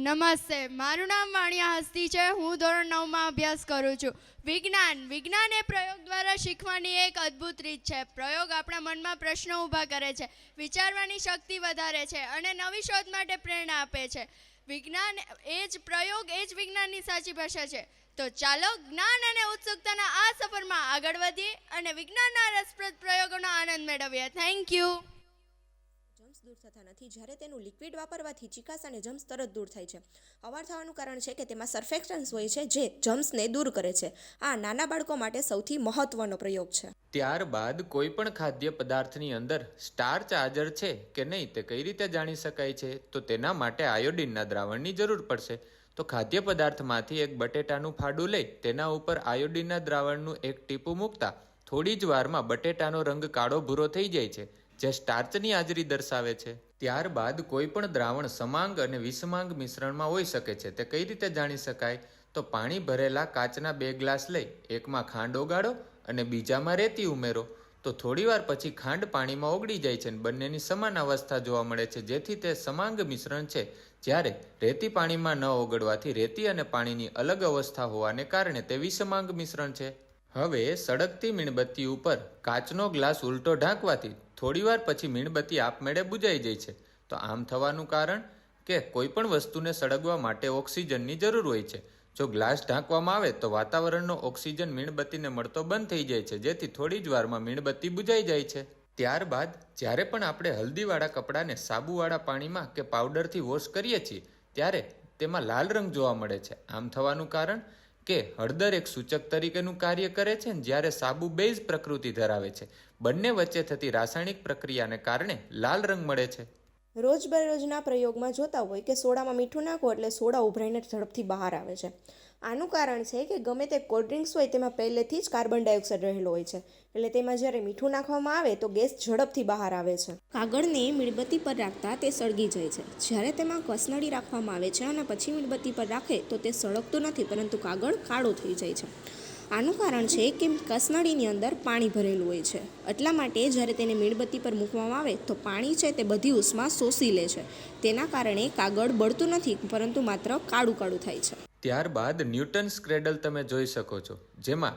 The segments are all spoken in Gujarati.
નમસ્તે, મારું નામ વાણિયા હસ્તી છે. હું ધોરણ 9માં અભ્યાસ કરું છું. વિજ્ઞાન એ પ્રયોગ દ્વારા શીખવાની એક અદ્ભુત રીત છે. પ્રયોગ આપણા મનમાં પ્રશ્નો ઊભા કરે છે, વિચારવાની શક્તિ વધારે છે અને નવી શોધ માટે પ્રેરણા આપે છે. પ્રયોગ એ જ વિજ્ઞાનની સાચી ભાષા છે. તો ચાલો જ્ઞાન અને ઉત્સુકતાના આ સફરમાં આગળ વધીએ અને વિજ્ઞાનના રસપ્રદ પ્રયોગોનો આનંદ મેળવીએ. Thank you. જમ્સ દૂર થતા નથી. જ્યારે તેનું લિક્વિડ વાપરવાથી ચિકાસ અને જમ્સ તરત દૂર થાય છે. અવાર થવાનું કારણ છે કે તેમાં સર્ફેક્ટન્ટ્સ હોય છે જે જમ્સને દૂર કરે છે. આ નાના બાળકો માટે સૌથી મહત્વનો પ્રયોગ છે. ત્યારબાદ કોઈ પણ ખાદ્ય પદાર્થની અંદર સ્ટાર્ચ હાજર છે કે નહીં તે કઈ રીતે જાણી શકાય છે? તો તેના માટે આયોડિનના દ્રાવણની જરૂર પડશે. તો ખાદ્ય પદાર્થમાંથી એક બટેટાનું ફાડું લઈ તેના ઉપર આયોડિનના દ્રાવણનું એક ટીપું મૂકતા થોડી જ વારમાં બટેટાનો રંગ કાળો ભૂરો થઈ જાય છે, જે સ્ટાર્ચની હાજરી દર્શાવે છે. ત્યારબાદ કોઈ પણ દ્રાવણ સમાંગ અને વિષમાંગ મિશ્રણમાં હોઈ શકે છે. તે કઈ રીતે જાણી શકાય? તો પાણી ભરેલા કાચના 2 ગ્લાસ લઈ એકમાં ખાંડ ઓગાળો અને બીજામાં રેતી ઉમેરો. તો થોડીવાર પછી ખાંડ પાણીમાં ઓગળી જાય છે અને બંનેની સમાન અવસ્થા જોવા મળે છે, જેથી તે સમાંગ મિશ્રણ છે. જ્યારે રેતી પાણીમાં ન ઓગળવાથી રેતી અને પાણીની અલગ અવસ્થા હોવાને કારણે તે વિષમાંગ મિશ્રણ છે. હવે સળગતી મીણબત્તી ઉપર કાચનો ગ્લાસ ઉલટો ઢાંકવાથી થોડીવાર પછી મીણબત્તી આપમેળે બુજાઈ જાય છે. તો આમ થવાનું કારણ કે કોઈ પણ વસ્તુને સળગવા માટે ઓક્સિજનની જરૂર હોય છે. જો ગ્લાસ ઢાંકવામાં આવે તો વાતાવરણનો ઓક્સિજન મીણબત્તીને મળતો બંધ થઈ જાય છે, જેથી થોડી જ વારમાં મીણબત્તી બુજાઈ જાય છે. ત્યારબાદ જ્યારે પણ આપણે હલ્દીવાળા કપડાને સાબુવાળા પાણીમાં કે પાવડરથી વોશ કરીએ છીએ ત્યારે તેમાં લાલ રંગ જોવા મળે છે. આમ થવાનું કારણ કે હળદર એક સૂચક તરીકેનું કાર્ય કરે છે, જ્યારે સાબુ બેઝ પ્રકૃતિ ધરાવે છે. બંને વચ્ચે થતી રાસાયણિક પ્રક્રિયાને કારણે લાલ રંગ મળે છે. રોજબરોજના પ્રયોગમાં જોતા હોય કે સોડામાં મીઠું નાખો એટલે સોડા ઉભરાઈને ઝડપથી બહાર આવે છે. આનું કારણ છે કે ગમે તે કોલ્ડ ડ્રિંક્સ હોય તેમાં પહેલેથી જ કાર્બન ડાયોક્સાઇડ રહેલો હોય છે, એટલે તેમાં જ્યારે મીઠું નાખવામાં આવે તો ગેસ ઝડપથી બહાર આવે છે. કાગળને મીણબત્તી પર રાખતા તે સળગી જાય છે. જ્યારે તેમાં કસનળી રાખવામાં આવે છે અને પછી મીણબત્તી પર રાખે તો તે સળગતું નથી, પરંતુ કાગળ કાળો થઈ જાય છે. આનું કારણ છે કે કસનળીની અંદર પાણી ભરેલું હોય છે. એટલા માટે જ્યારે તેને મીણબત્તી પર મૂકવામાં આવે તો પાણી છે તે બધી ઉષ્મા શોષી લે છે. તેના કારણે કાગળ બળતું નથી, પરંતુ માત્ર કાળું કાળું થાય છે. ત્યારબાદ ન્યૂટન્સ ક્રેડલ તમે જોઈ શકો છો, જેમાં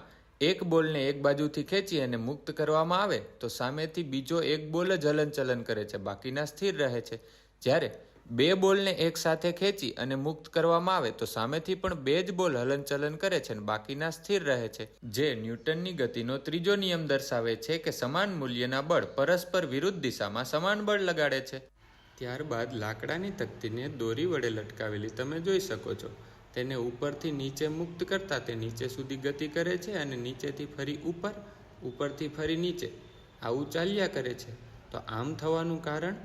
એક બોલને એક બાજુથી ખેંચી અને મુક્ત કરવામાં આવે તો સામેથી બીજો એક બોલ જ હલનચલન કરે છે, બાકીના સ્થિર રહે છે. જ્યારે 2 બોલને એક સાથે ખેંચી અને મુક્ત કરવામાં આવે તો સામેથી પણ 2 જ બોલ હલનચલન કરે છે અને બાકીના સ્થિર રહે છે, જે ન્યૂટનની ગતિનો ત્રીજો નિયમ દર્શાવે છે કે સમાન મૂલ્યના બળ પરસ્પર વિરુદ્ધ દિશામાં સમાન બળ લગાડે છે. ત્યારબાદ લાકડાની તકતીને દોરી વડે લટકાવેલી તમે જોઈ શકો છો. તેને ઉપરથી નીચે મુક્ત કરતાં તે નીચે સુધી ગતિ કરે છે અને નીચેથી ફરી ઉપર, ઉપરથી ફરી નીચે, આવું ચાલ્યા કરે છે. તો આમ થવાનું કારણ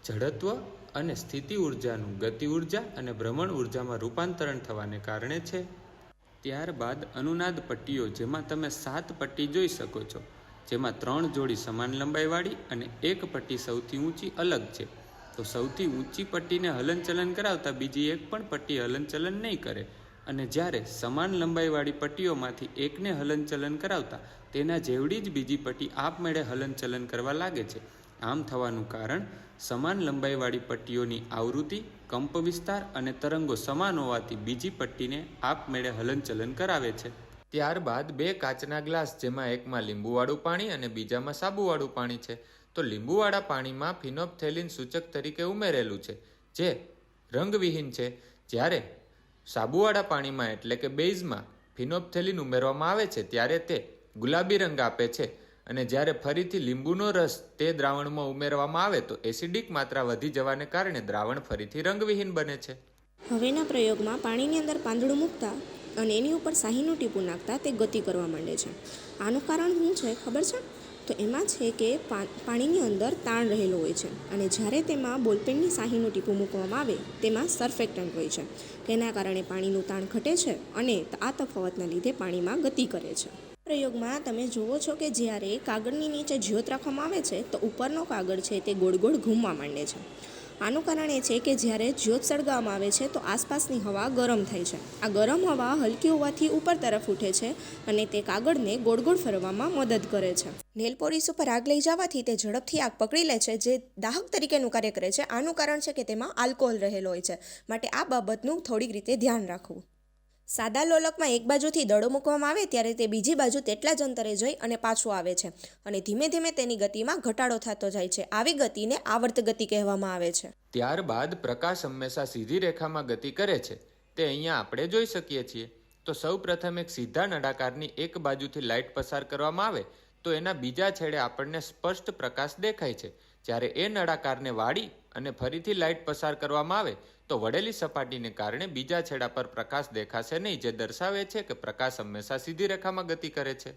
જડત્વ અને સ્થિતિ ઉર્જાનું ગતિ ઉર્જા અને ભ્રમણ ઉર્જામાં રૂપાંતરણ થવાને કારણે છે. ત્યારબાદ અનુનાદ પટ્ટીઓ, જેમાં તમે 7 પટ્ટી જોઈ શકો છો, જેમાં 3 જોડી સમાન લંબાઈવાળી અને 1 પટ્ટી સૌથી ઊંચી અલગ છે. તો સૌથી ઊંચી પટ્ટીને હલનચલન કરાવતા બીજી એક પણ પટ્ટી હલનચલન નહીં કરે, અને જ્યારે સમાન લંબાઈવાળી પટ્ટીઓમાંથી એકને હલનચલન કરાવતા તેના જેવડી જ બીજી પટ્ટી આપમેળે હલનચલન કરવા લાગે છે. આમ થવાનું કારણ સમાન લંબાઈવાળી પટ્ટીઓની આવૃત્તિ, કંપ વિસ્તાર અને તરંગો સમાન હોવાથી બીજી પટ્ટીને આપમેળે હલનચલન કરાવે છે. ત્યારબાદ 2 કાચના ગ્લાસ, જેમાં એકમાં લીંબુવાળું પાણી અને બીજામાં સાબુવાળું પાણી છે. તો લીંબુવાળા પાણીમાં ફિનોપ્થેલિન સૂચક તરીકે ઉમેરેલું છે, જે રંગવિહીન છે. જ્યારે સાબુવાળા પાણીમાં એટલે કે બેઝમાં ફિનોપ્થેલિન ઉમેરવામાં આવે છે ત્યારે તે ગુલાબી રંગ આપે છે, અને જ્યારે ફરીથી લીંબુનો રસ તે દ્રાવણમાં ઉમેરવામાં આવે તો એસિડિક માત્રા વધી જવાને કારણે દ્રાવણ ફરીથી રંગવિહીન બને છે. હવેના પ્રયોગમાં પાણીની અંદર પાંદડું મૂકતા અને એની ઉપર શાહીનું ટીપું નાખતા તે ગતિ કરવા માંડે છે. આનું કારણ શું છે ખબર છે? તો એમાં છે કે પાણીની અંદર તાણ રહેલો હોય છે, અને જ્યારે તેમાં બોલપેનની શાહીનું ટીપું મૂકવામાં આવે તેમાં સર્ફેક્ટન્ટ હોય છે. તેના કારણે પાણીનું તાણ ઘટે છે અને આ તફાવતના લીધે પાણીમાં ગતિ કરે છે. પ્રયોગમાં તમે જુઓ છો કે જ્યારે કાગળની નીચે જ્યોત રાખવામાં આવે છે તો ઉપરનો કાગળ છે તે ગોળ ગોળ ઘૂમવા માંડે છે. આનું કારણ એ છે કે જ્યારે જ્યોત સળગાવવામાં આવે છે તો આસપાસની હવા ગરમ થાય છે. આ ગરમ હવા હલકી હોવાથી ઉપર તરફ ઉઠે છે અને તે કાગળને ગોળ ગોળ ફરવામાં મદદ કરે છે. નેલ પોલિશ ઉપર આગ લઈ જવાથી તે ઝડપથી આગ પકડી લે છે, જે દાહક તરીકેનું કાર્ય કરે છે. આનું કારણ છે કે તેમાં આલ્કોહોલ રહેલો હોય છે, માટે આ બાબતનું થોડીક રીતે ધ્યાન રાખવું. સાદા લોલકમાં એક બાજુથી દડો મૂકવામાં આવે ત્યારે તે બીજી બાજુ તેટલા જ અંતરે જઈ અને પાછું આવે છે અને ધીમે ધીમે તેની ગતિમાં ઘટાડો થતો જાય છે. આવી ગતિને આવર્ત ગતિ કહેવામાં આવે છે. ત્યારબાદ પ્રકાશ હંમેશા સીધી રેખામાં ગતિ કરે છે, તે અહીંયા આપણે જોઈ શકીએ છીએ. તો સૌ પ્રથમ એક સીધા નળાકારની એક બાજુથી લાઇટ પસાર કરવામાં આવે તો એના બીજા છેડે આપણને સ્પષ્ટ પ્રકાશ દેખાય છે. જ્યારે એ નળાકારને વાળી અને ફરીથી લાઇટ પસાર કરવામાં આવે તો વળેલી સપાટીને કારણે બીજા છેડા પર પ્રકાશ દેખાશે નહીં, જે દર્શાવે છે કે પ્રકાશ હંમેશા સીધી રેખામાં ગતિ કરે છે.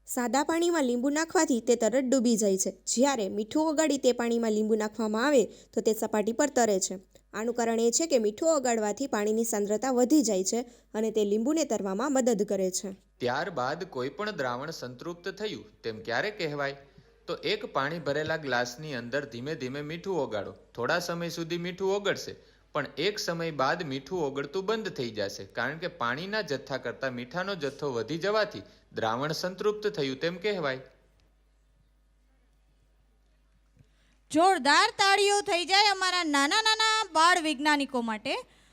સાદા પાણીમાં લીંબુ નાખવાથી તે તરત ડૂબી જાય છે. જ્યારે મીઠું ઓગાળી તે પાણીમાં લીંબુ નાખવામાં આવે તો તે સપાટી પર તરે છે. આનું કારણ એ છે કે મીઠું ઓગાળવાથી પાણીની સાંદ્રતા વધી જાય છે અને તે લીંબુને તરવામાં મદદ કરે છે. ત્યારબાદ કોઈ પણ દ્રાવણ સંતૃપ્ત થયું તેમ ક્યારે કહેવાય? તો એક પાણી ભરેલા ગ્લાસની અંદર ધીમે ધીમે મીઠું ઓગાળો. થોડા સમય સુધી મીઠું ઓગળશે, પણ એક સમય બાદ મીઠું ઓગળતું બંધ થઈ જશે, કારણ કે પાણીના જથ્થા કરતાં મીઠાનો જથ્થો વધી જવાથી દ્રાવણ સંતૃપ્ત થયું તેમ કહેવાય. જોરદાર તાળીઓ થઈ જાય અમારા નાના નાના બાળ વૈજ્ઞાનિકો માટે.